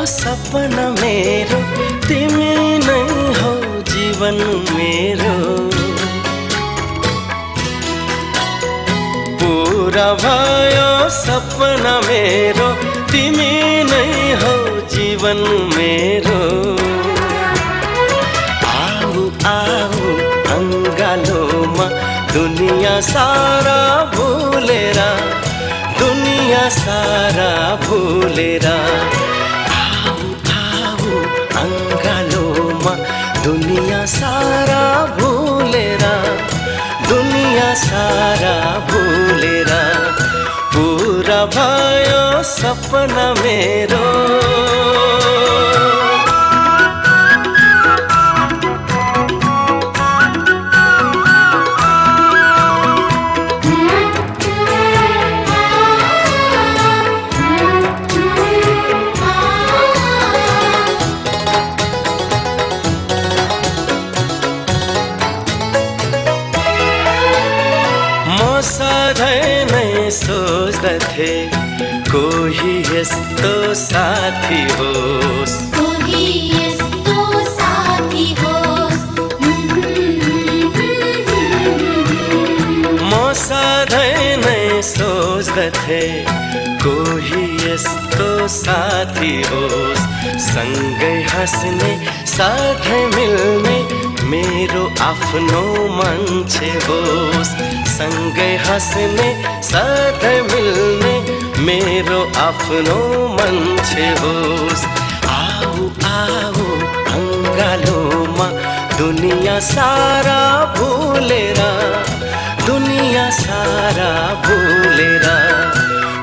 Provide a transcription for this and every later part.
सपना मेरो तिमी नै हो जीवन मेरो पूरा भयो सपना मेरो तिमी नै हो जीवन मेरो आऊ आऊ अंगालोमा दुनिया सारा भुलेर दुनिया सारा भुलेर अंगालोमा दुनिया सारा भुलेर दुनिया सारा भुलेर पूरा भयो सपना मेरो सधैँ नै सोच्दथे कोही यस्तो साथी होस् कोही यस्तो साथी होस् म सधैँ नै सोच्दथे कोही यस्तो साथी होस् सँगै हाँस्ने साथै मिल्ने मेरो आफ्नो मान्छे होस् सँगै हाँस्ने साथै मिल्ने मेरो आफ्नो मान्छे होस् आऊ आऊ अंगालोमा दुनिया सारा भुलेर दुनिया सारा भुलेर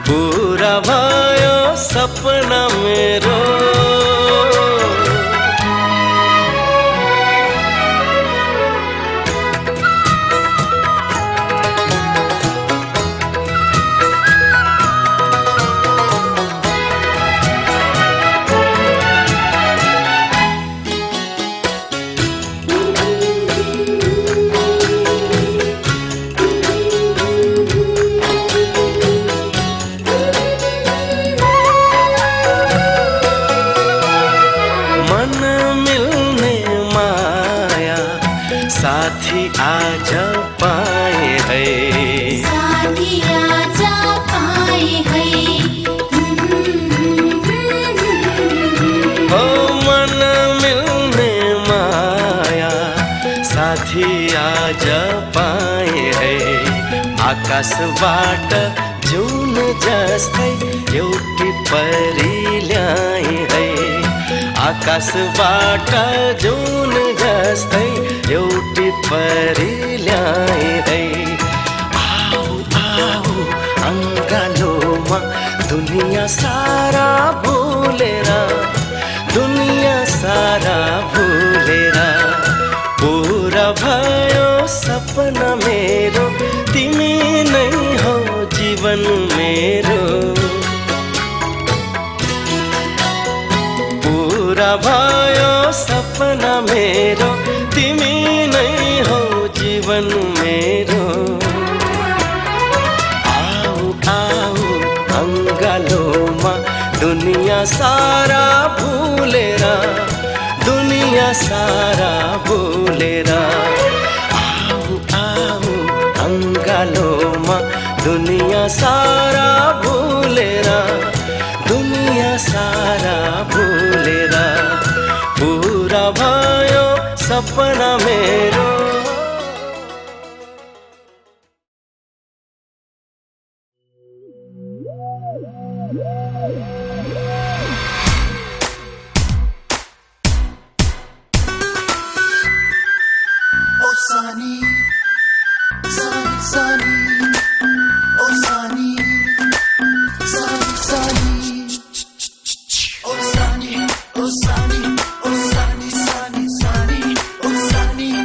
पूरा भयो सपना मेरो साथी आज पाए है साथी आज पाए है ओ मन मिल्ने माया साथी आज पाए है आकाशबाट जुन जस्तै एउटी परी ल्याए है आकाशबाट जुन जस्तै एउटी परी ल्याए है आऊ आऊ अंगालोमा दुनिया सारा भुलेर दुनिया सारा भुलेर पूरा भयो सपना मेरो तिमी नै हो जीवन मेरो पूरा भयो सपना मेरो तिमी नै हो जीवन मेरो आऊ आऊ अंगालोमा दुनिया सारा भुलेर दुनिया सारा भुलेर आऊ आऊ अंगालोमा दुनिया सारा भुलेर दुनिया सारा भुलेर पूरा भयो सपना मेरो Oh sunny, sunny, sunny. Oh sunny, sunny, sunny. Oh sunny, oh sunny, oh sunny, sunny, sunny. Oh sunny.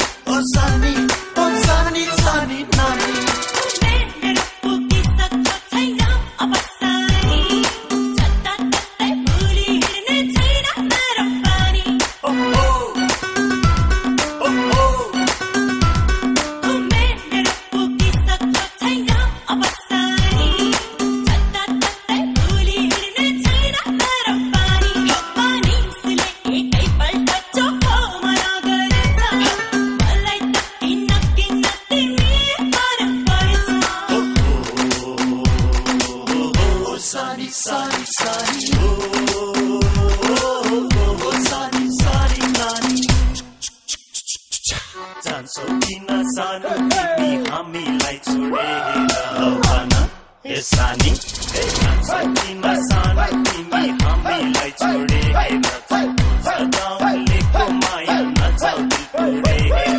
जान्छौ किन सानो तिमी हामीलाई छोडेर लौ भन ए सानी जान्छौ किन सानो तिमी हामीलाई छोडेर सदाउलेको माया नजाऊ दिल तोडेर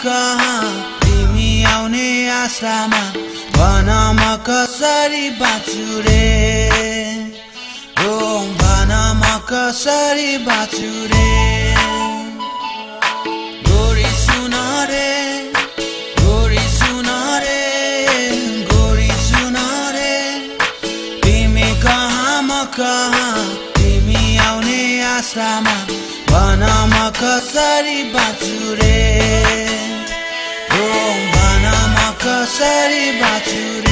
कहाँ तिमी आउने आशामा भन म कसरी बाँच्छु रे ओ भन म कसरी बाँच्छु रे गोरी सुन रे गोरी सुन रे गोरी सुन रे तिमी कहाँ म कहाँ तिमी आउने आशामा भन म कसरी बाँच्छु रे ओ भन म कसरी बाँच्छु रे